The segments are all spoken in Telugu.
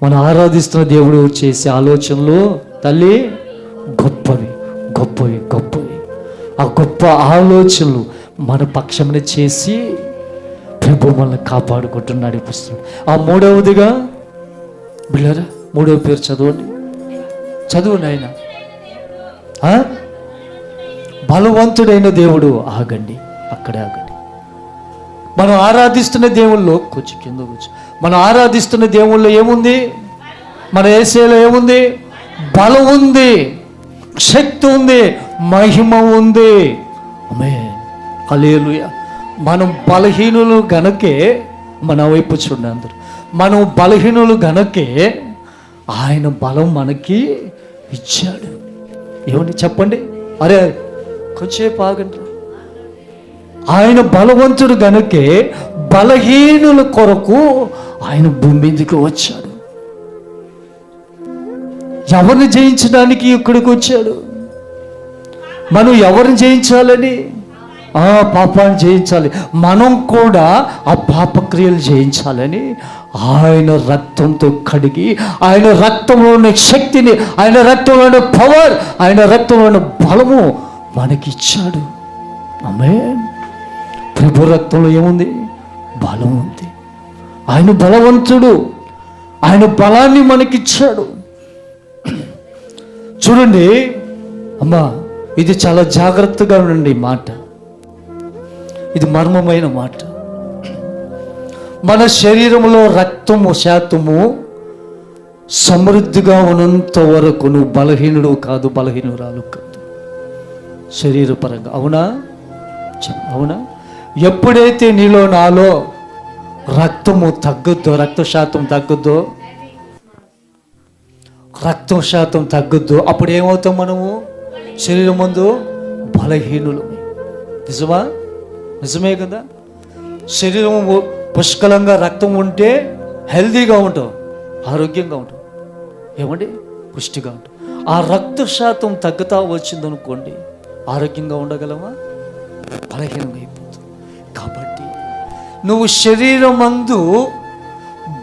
మనం ఆరాధిస్తున్న దేవుడు చేసే ఆలోచనలు తల్లి గొప్పవి గొప్పవి గొప్పవి. ఆ గొప్ప ఆలోచనలు మన పక్షమున చేసి ప్రభు మనల్ని కాపాడుకుంటూ నడిపిస్తున్నాడు. ఆ మూడవదిగా బిళ్ళరా, మూడవ పేరు చదవండి ఆయన. బలవంతుడైన దేవుడు. ఆగండి, అక్కడే ఆగండి. మనం ఆరాధిస్తున్న దేవుల్లో కొంచెం కింద కూర్చో. మనం ఆరాధిస్తున్న దేవుల్లో ఏముంది? మన యేసేలో ఏముంది? బలం ఉంది, శక్తి ఉంది, మహిమ ఉంది. ఆమేన్, హల్లెలూయా. మనం బలహీనులు గనకే, మన వైపు చూడండి అందరూ, మనం బలహీనులు గనకే ఆయన బలం మనకి ఇచ్చాడు. ఏమండి చెప్పండి? అరే కొంచెంసేపు ఆగండి. ఆయన బలవంతుడు గనుకే బలహీనుల కొరకు ఆయన భూమి మీదకి వచ్చాడు. ఎవరిని జయించడానికి ఇక్కడికి వచ్చాడు? మనం ఎవరిని జయించాలని? పాపాన్ని జయించాలి. మనం కూడా ఆ పాపక్రియలు జయించాలని ఆయన రక్తంతో కడిగి, ఆయన రక్తంలో ఉన్న శక్తిని, ఆయన రక్తంలో ఉన్న పవర్, ఆయన రక్తంలో ఉన్న బలము మనకిచ్చాడు. ఆమేన్. ప్రభు రక్తంలో ఏముంది? బలం ఉంది. ఆయన బలవంతుడు, ఆయన బలాన్ని మనకిచ్చాడు. చూడండి అమ్మా, ఇది చాలా జాగ్రత్తగా ఉండండి. ఈ మాట ఇది మర్మమైన మాట. మన శరీరంలో రక్తము శాతము సమృద్ధిగా ఉన్నంత వరకు నువ్వు బలహీనుడు కాదు, బలహీనురాలు కాదు శరీరపరంగా. అవునా? అవునా? ఎప్పుడైతే నీలో నాలో రక్తము తగ్గుద్దో, రక్త శాతం తగ్గుద్దో, అప్పుడు ఏమవుతాం? మనము శరీరం ముందు బలహీనులు. నిజమే కదా? శరీరం పుష్కలంగా రక్తం ఉంటే హెల్దీగా ఉంటాం, ఆరోగ్యంగా ఉంటాం. ఏమండి? పుష్టిగా ఉంటాం. ఆ రక్త శాతం తగ్గుతా వచ్చిందనుకోండి, ఆరోగ్యంగా ఉండగలమా? బలహీనంగా అయిపోతాం. కాబట్టి నువ్వు శరీరం అందు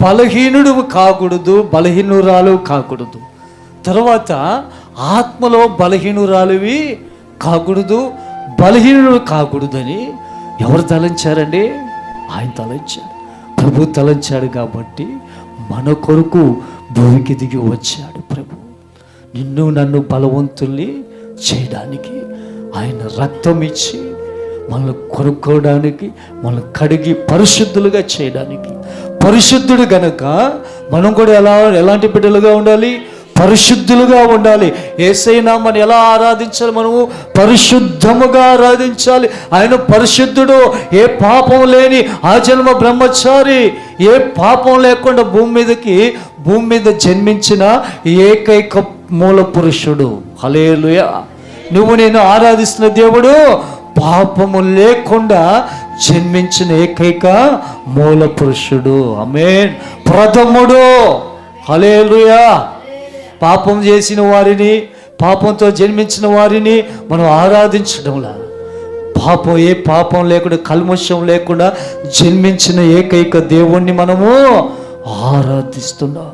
బలహీనుడు కాకూడదు, బలహీనురాలు కాకూడదు. తర్వాత ఆత్మలో బలహీనురాలువి కాకూడదు, బలహీనుడు కాకూడదని ఎవరు తలంచారండి? ఆయన తలంచాడు. ప్రభు తలంచాడు. కాబట్టి మన కొరకు భూమికి దిగి వచ్చాడు ప్రభు. నిన్ను నన్ను బలవంతుల్ని చేయడానికి ఆయన రక్తం ఇచ్చి మనల్ని కొనుక్కోవడానికి, మనల్ని కడిగి పరిశుద్ధులుగా చేయడానికి. పరిశుద్ధుడు గనక మనం కూడా ఎలాంటి బిడ్డలుగా ఉండాలి? పరిశుద్ధులుగా ఉండాలి. యేసయ్యను మనం ఎలా ఆరాధించాలి? మనము పరిశుద్ధముగా ఆరాధించాలి. ఆయన పరిశుద్ధుడు, ఏ పాపం లేని ఆజన్మ బ్రహ్మచారి, ఏ పాపం లేకుండా భూమి మీద జన్మించిన ఏకైక మూల పురుషుడు. హల్లెలూయా. నువ్వు నేను ఆరాధిస్తున్న దేవుడు పాపము లేకుండా జన్మించిన ఏకైక మూల పురుషుడు. ఆమేన్. ప్రథముడు. హల్లెలూయా. పాపం చేసిన వారిని, పాపంతో జన్మించిన వారిని మనం ఆరాధించడంలా, ఏ పాపం లేకుండా, కల్మషం లేకుండా జన్మించిన ఏకైక దేవుణ్ణి మనము ఆరాధిస్తున్నాం.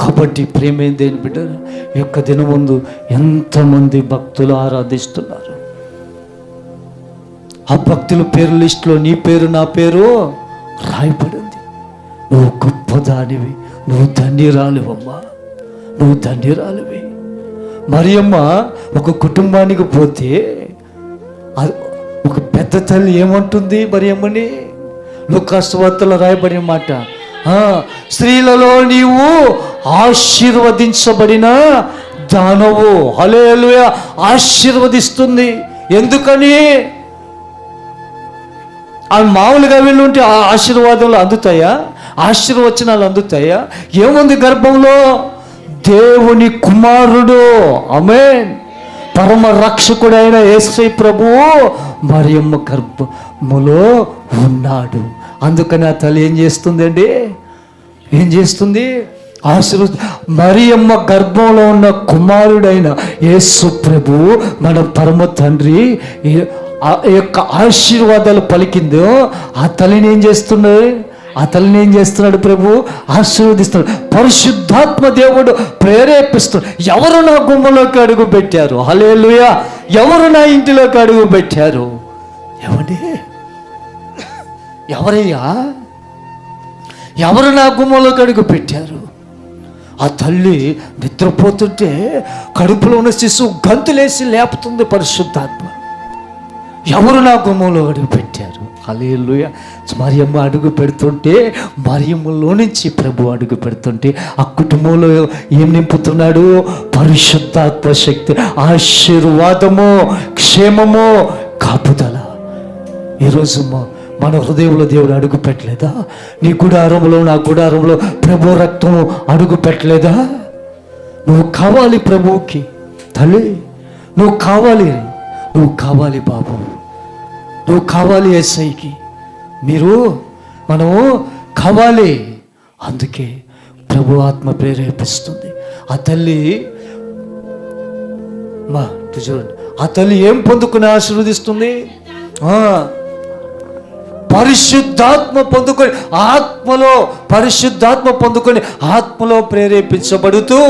కాబట్టి ప్రేమైన దేని బిడ్డ, ఈ యొక్క దినం ముందు ఎంతమంది భక్తులు ఆరాధిస్తున్నారు. ఆ భక్తుల పేరు లిస్టులో నీ పేరు, నా పేరు రాయబడింది. నువ్వు గొప్పదానివి, నువ్వు ధన్యురాలివమ్మా, నువ్వు ధన్యురాలివి. మరియమ్మ ఒక కుటుంబానికి పోతే ఒక పెద్ద తల్లి ఏమంటుంది మరియమ్మని? లూకాసు సువార్తలో రాయబడిన మాట, స్త్రీలలో నీవు ఆశీర్వదించబడిన దానవు. హల్లెలూయా. ఆశీర్వదిస్తుంది. ఎందుకని? అవి మామూలుగా వెళ్ళుంటే ఆ ఆశీర్వాదాలు అందుతాయా? ఆశీర్వచనాలు అందుతాయా? ఏముంది గర్భంలో? దేవుని కుమారుడు. ఆమేన్. పరమ రక్షకుడైన యేసయ్య ప్రభువు మరియమ్మ గర్భములో ఉన్నాడు. అందుకని ఆ తల్లి ఏం చేస్తుందండి? ఏం చేస్తుంది? మరియమ్మ గర్భంలో ఉన్న కుమారుడైన యేసు ప్రభువు, మన పరమ తండ్రి యొక్క ఆశీర్వాదాలు పలికిందో ఆ తల్లిని ఏం చేస్తున్నది? ఆ తల్లిని ఏం చేస్తున్నాడు ప్రభు? ఆశీర్వదిస్తున్నాడు. పరిశుద్ధాత్మ దేవుడు ప్రేరేపిస్తున్నాడు. ఎవరు నా గుమ్మలోకి అడుగు పెట్టారు? హల్లెలూయా! ఎవరు నా ఇంటిలోకి అడుగు పెట్టారు? ఏమండి? ఎవరయ్యా? ఎవరు నా గుమ్మలోకి అడుగు పెట్టారు? ఆ తల్లి నిద్రపోతుంటే కడుపులో ఉన్న శిశువు గంతులేసి లేపుతుంది పరిశుద్ధాత్మ. ఎవరు నా గుమ్మంలో అడుగు పెట్టారు? హల్లెలూయా! మరియమ్మ అడుగు పెడుతుంటే, మరియమ్మలో నుంచి ప్రభు అడుగు పెడుతుంటే ఆ కుటుంబంలో ఏం నింపుతున్నాడు? పరిశుద్ధాత్మ శక్తి, ఆశీర్వాదము, క్షేమము, కాపుదల. ఈరోజు మన హృదయంలో దేవుడు అడుగు పెట్టలేదా? నీ గుడారంలో, నా గుడారంలో ప్రభు రక్తము అడుగు పెట్టలేదా? నువ్వు కావాలి ప్రభువుకి. తల్లి, నువ్వు కావాలి, నువ్వు కావాలి బాబు, నువ్వు కావాలి యేసయ్యకి. మనము కావాలి. అందుకే ప్రభు ఆత్మ ప్రేరేపిస్తుంది. ఆ తల్లి చూడండి, ఆ తల్లి ఏం పొందుకుని ఆశీర్వదిస్తుంది? పరిశుద్ధాత్మ పొందుకొని ఆత్మలో, పరిశుద్ధాత్మ పొందుకొని ఆత్మలో ప్రేరేపించబడుతూ,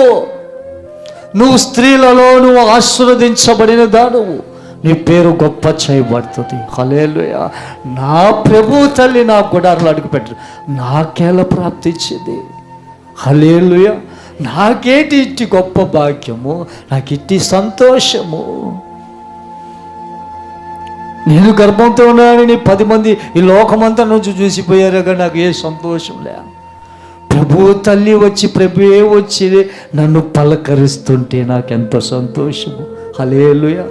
నువ్వు స్త్రీలలో నువ్వు ఆశీర్వదించబడిన దానవు, నీ పేరు గొప్ప చేయబడుతుంది. హల్లెలూయా! నా ప్రభు తల్లి నా గుడారంలో అడుగుపెట్టరు, నాకేలా ప్రాప్తించింది? హల్లెలూయా! నాకేటి ఇట్టి గొప్ప భాగ్యము, నాకు ఇట్టి సంతోషము. నేను గర్భంతో ఉన్నానని 10 మంది ఈ లోకమంతా నుంచి చూసిపోయారు కానీ నాకు ఏ సంతోషం లే. ప్రభు తల్లి వచ్చి, ప్రభువే వచ్చి నన్ను పలకరిస్తుంటే నాకెంత సంతోషము. హల్లెలూయా!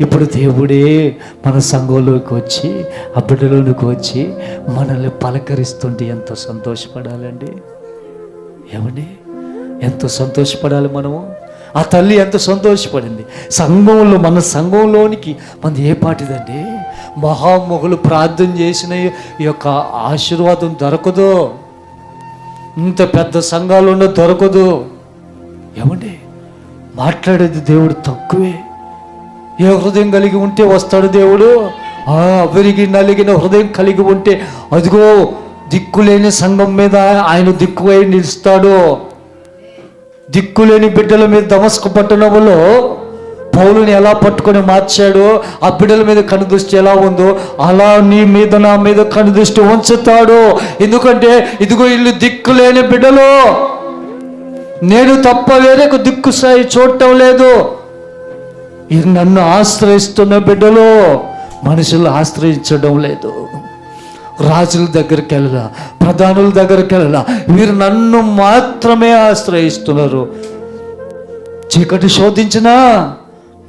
ఇప్పుడు దేవుడే మన సంఘంలోకి వచ్చి, ఆ బిడ్డలోకి వచ్చి మనల్ని పలకరిస్తుంటే ఎంత సంతోషపడాలండి? ఏమండి? ఎంత సంతోషపడాలి మనము? ఆ తల్లి ఎంత సంతోషపడింది. సంఘంలో, మన సంఘంలోనికి మన ఏ పాటిదండి? మహామొగులు ప్రార్థన చేసిన ఈ యొక్క ఆశీర్వాదం దొరకదు. ఇంత పెద్ద సంఘాలు దొరకదు. ఏమండి? మాట్లాడేది దేవుడు తక్కువే. ఏ హృదయం కలిగి ఉంటే వస్తాడు దేవుడు. విరిగి నలిగిన హృదయం కలిగి ఉంటే అదిగో దిక్కులేని సంఘం మీద ఆయన దిక్కువై నిలుస్తాడు. దిక్కులేని బిడ్డల మీద దమస్కు పట్టణంలో పౌలుని ఎలా పట్టుకొని మార్చాడో, ఆ బిడ్డల మీద కనుదృష్టి ఎలా ఉందో అలా నీ మీద, నా మీద కనుదృష్టి ఉంచుతాడు. ఎందుకంటే ఇదిగో ఇల్లు దిక్కులేని బిడ్డలు, నేను తప్ప వేరే దిక్కు సాయి చూడటం లేదు. ఇది నన్ను ఆశ్రయిస్తున్న బిడ్డలు మనుషులు ఆశ్రయించడం లేదు. రాజుల దగ్గరికి వెళ్ళలా, ప్రధానుల దగ్గరికి వెళ్ళలా, వీరు నన్ను మాత్రమే ఆశ్రయిస్తున్నారు. చీకటి శోధించినా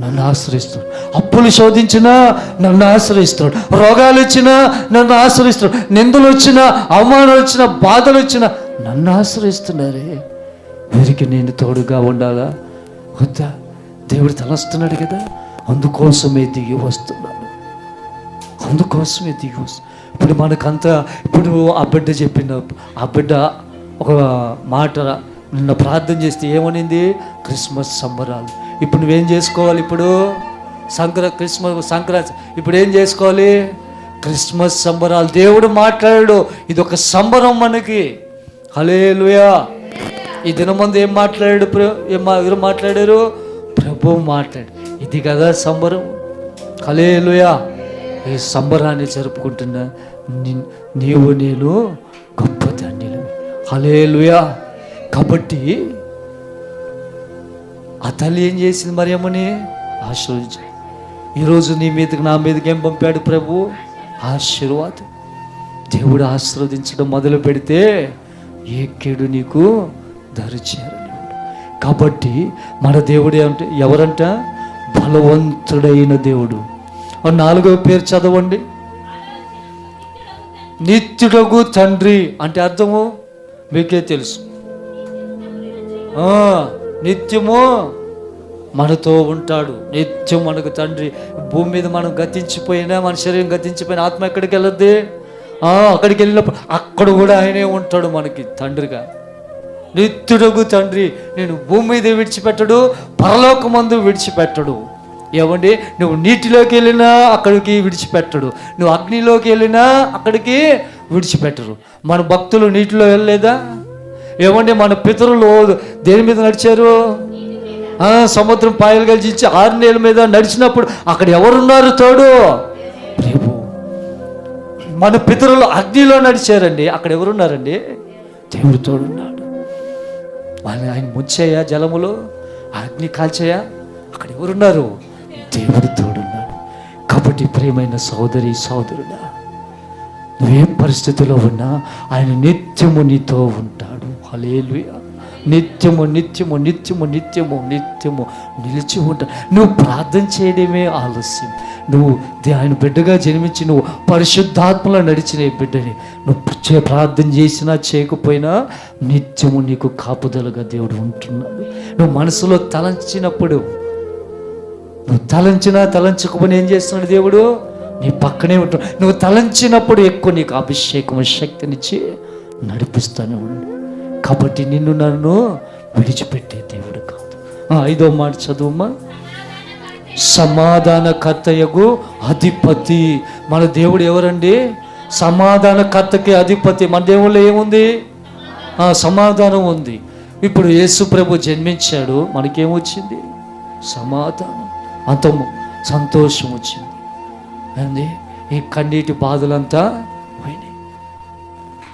నన్ను ఆశ్రయిస్తున్నాడు, అప్పులు శోధించినా నన్ను ఆశ్రయిస్తున్నాడు, రోగాలు వచ్చినా నన్ను ఆశ్రయిస్తున్నాడు, నిందలు వచ్చినా, అవమానాలు వచ్చినా, బాధలు వచ్చినా నన్ను ఆశ్రయిస్తున్నారే. వీరికి నేను తోడుగా ఉండాలా వద్దా? దేవుడు తలస్తున్నాడు కదా, అందుకోసమే దిగి వస్తున్నాను, అందుకోసమే దిగి వస్తున్నాను. ఇప్పుడు మనకంతా, ఇప్పుడు ఆ బిడ్డ చెప్పిన, ఆ బిడ్డ ఒక మాట నిన్న ప్రార్థన చేస్తే ఏమనింది? క్రిస్మస్ సంబరాలు. ఇప్పుడు నువ్వేం చేసుకోవాలి? ఇప్పుడు సంక్రాంతి ఇప్పుడు ఏం చేసుకోవాలి? క్రిస్మస్ సంబరాలు. దేవుడు మాట్లాడాడు, ఇది ఒక సంబరం మనకి. హల్లెలూయా! ఈ దినమందు ఏం మాట్లాడాడు? ఎవరు మాట్లాడారు? ప్రభు మాట్లాడు. ఇది కదా సంబరం. హల్లెలూయా! ఈ సంబరాన్ని జరుపుకుంటున్నా నీవు నేను గొప్ప ధన్యులు. హల్లెలూయా! కాబట్టి ఆ తల్లి ఏం చేసింది? మరియమ్మని ఆశీర్వదించాడు. ఈరోజు నీ మీదకి, నా మీదకి ఏం పంపాడు ప్రభు? ఆశీర్వాదం. దేవుడు ఆశీర్వదించడం మొదలు పెడితే ఏ కీడు నీకు దరిచేరని. కాబట్టి మన దేవుడు ఏమంటే ఎవరంట? బలవంతుడైన దేవుడు. 4వ పేరు చదవండి. నిత్యుడగు తండ్రి అంటే అర్థము మీకే తెలుసు. నిత్యము మనతో ఉంటాడు, నిత్యం మనకు తండ్రి. భూమి మీద మనం గతించిపోయినా, మన శరీరం గతించిపోయినా ఆత్మ ఎక్కడికి వెళ్ళద్ది? అక్కడికి వెళ్ళినప్పుడు అక్కడ కూడా ఆయనే ఉంటాడు మనకి తండ్రిగా. నిత్యుడగు తండ్రి నేను భూమి మీద విడిచిపెట్టడు, పరలోకమందు విడిచిపెట్టడు. ఏమండి? నువ్వు నీటిలోకి వెళ్ళినా అక్కడికి విడిచిపెట్టడు, నువ్వు అగ్నిలోకి వెళ్ళినా అక్కడికి విడిచిపెట్టరు. మన భక్తులు నీటిలో వెళ్ళలేదా? ఏమంటే మన పితరులు దేని మీద నడిచారు? సముద్రం పాయలు కలిసి 6 నీళ్ళ మీద నడిచినప్పుడు అక్కడ ఎవరున్నారు తోడు? ప్రభు. మన పితరులు అగ్నిలో నడిచారండి, అక్కడ ఎవరున్నారండి? దేవుడు తోడున్నాడు. ఆయన ముంచాయా జలములో, అగ్ని కాల్చాయా, అక్కడ ఎవరున్నారు? దేవుడు తోడున్నాడు. కాబట్టి ప్రియమైన సోదరి సోదరుడా, నువ్వేం పరిస్థితిలో ఉన్నా ఆయన నిత్యము నీతో ఉంటాడు. హల్లెలూయా. నిత్యము నిత్యము నిత్యము నిత్యము నిత్యము నిలిచి ఉంటాడు. నువ్వు ప్రార్థన చేయడమే ఆలస్యం. నువ్వు ఆయన బిడ్డగా జన్మించి నువ్వు పరిశుద్ధాత్మలో నడిచిన ఈ బిడ్డని నువ్వు ప్రార్థన చేసినా చేయకపోయినా నిత్యము నీకు కాపుదలుగా దేవుడు ఉంటున్నాడు. నువ్వు మనసులో తలంచినప్పుడు, నువ్వు తలంచినా తలంచకపోయినా ఏం చేస్తున్నాడు దేవుడు? నీ పక్కనే ఉంటాడు. నువ్వు తలంచినప్పుడు ఎక్కువ నీకు అభిషేకం శక్తినిచ్చి నడిపిస్తానే ఉన్నాడు. కాబట్టి నిన్ను నన్ను విడిచిపెట్టే దేవుడు కాదు. 5వ మాట చదువుమా. సమాధానకర్తయగు అధిపతి. మన దేవుడు ఎవరండి? సమాధానకర్తకి అధిపతి. మన దేవుళ్ళు ఏముంది? సమాధానం ఉంది. ఇప్పుడు యేసు ప్రభు జన్మించాడు, మనకేమొచ్చింది? సమాధానం, అంతము సంతోషం వచ్చింది. అండి ఈ కన్నీటి బాధలంతా పోయినాయి.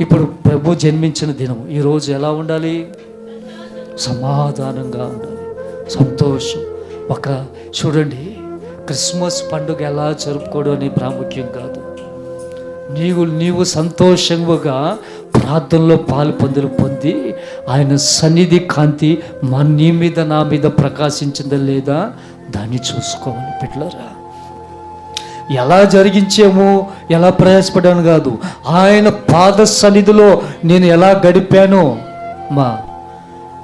ఇప్పుడు ప్రభు జన్మించిన దినం ఈరోజు ఎలా ఉండాలి? సమాధానంగా ఉండాలి, సంతోషం. చూడండి, క్రిస్మస్ పండుగ ఎలా జరుపుకోవడం అని ప్రాముఖ్యం కాదు. నీవు సంతోషంగా ప్రార్థనలో పాలు పొంది ఆయన సన్నిధి కాంతి నీ మీద నా మీద ప్రకాశించిందా లేదా దాన్ని చూసుకోవాలి. బిడ్డలారా, ఎలా జరిగించాము, ఎలా ప్రయాసపడాను కాదు, ఆయన పాద సన్నిధిలో నేను ఎలా గడిపాను,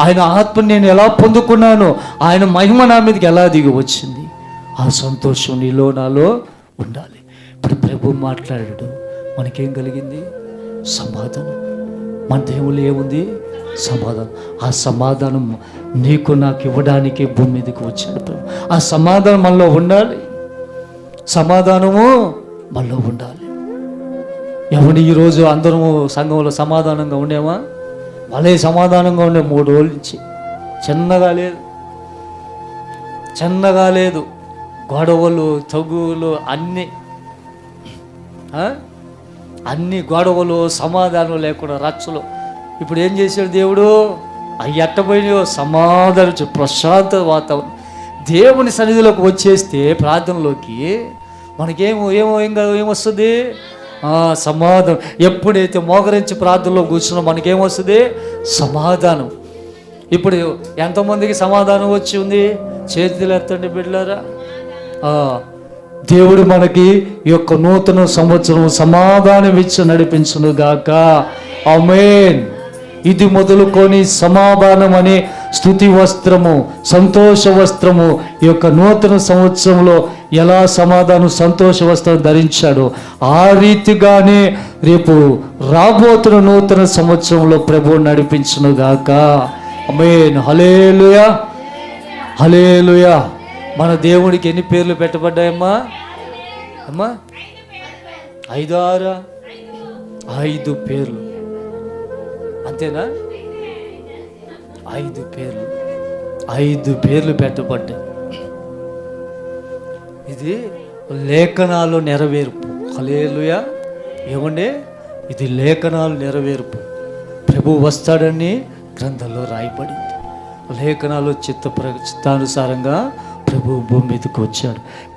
ఆయన ఆత్మని నేను ఎలా పొందుకున్నాను, ఆయన మహిమ నా మీదకి ఎలా దిగి వచ్చింది, ఆ సంతోషం నీలో నాలో ఉండాలి. ఇప్పుడు ప్రభు మాట్లాడాడు, మనకేం కలిగింది? సమాధానం. మన దేవుళ్ళు ఏముంది? సమాధానం. ఆ సమాధానం నీకు నాకు ఇవ్వడానికి భూమి మీదకి వచ్చాడు ప్రభు. ఆ సమాధానం మనలో ఉండాలి. సమాధానము మనలో ఉండాలి. ఎవరి ఈరోజు అందరము సంఘంలో సమాధానంగా ఉండేమా? వాళ్ళే సమాధానంగా ఉండే 3 రోజుల నుంచి చిన్నగా లేదు గొడవలు, తగులు, అన్ని గొడవలు, సమాధానం లేకుండా రచ్చలు. ఇప్పుడు ఏం చేశాడు దేవుడు? అవి ఎట్టబోయినాయో సమాధానం, ప్రశాంత వాతావరణం. దేవుని సన్నిధిలోకి వచ్చేస్తే ప్రార్థనలోకి ఏమొస్తుంది? సమాధానం. ఎప్పుడైతే మోకరించి ప్రార్థనలో కూర్చున్నా మనకేమొస్తుంది? సమాధానం. ఇప్పుడు ఎంతమందికి సమాధానం వచ్చి ఉంది? చేతులు ఎత్తండి బిడ్డలారా. దేవుడు మనకి ఈ యొక్క నూతన సంవత్సరం సమాధానం ఇచ్చి నడిపించును గాక. ఆమేన్. ఇది మొదలుకొని సమాధానం అనే స్తుతి వస్త్రము, సంతోష వస్త్రము ఈ యొక్క నూతన సంవత్సరంలో ఎలా సమాధానం సంతోష వస్త్రం ధరించాడో ఆ రీతిగానే రేపు రాబోతున్న నూతన సంవత్సరంలో ప్రభువు నడిపించును గాక. ఆమేన్. హల్లెలూయా, హల్లెలూయా. మన దేవుడికి ఎన్ని పేర్లు పెట్టబడ్డాయమ్మా? 5, 6, 5 పేర్లు. అంతేనా? 5 పేర్లు పెట్టబడ్డాయి. ఇది లేఖనాలు నెరవేర్పు. హల్లెలూయా. ఏమండి, ఇది లేఖనాలు నెరవేర్పు. ప్రభు వస్తాడని గ్రంథంలో రాయబడింది. లేఖనాలు చిత్తానుసారంగా ప్రభు భూమి మీదకి వచ్చాడు.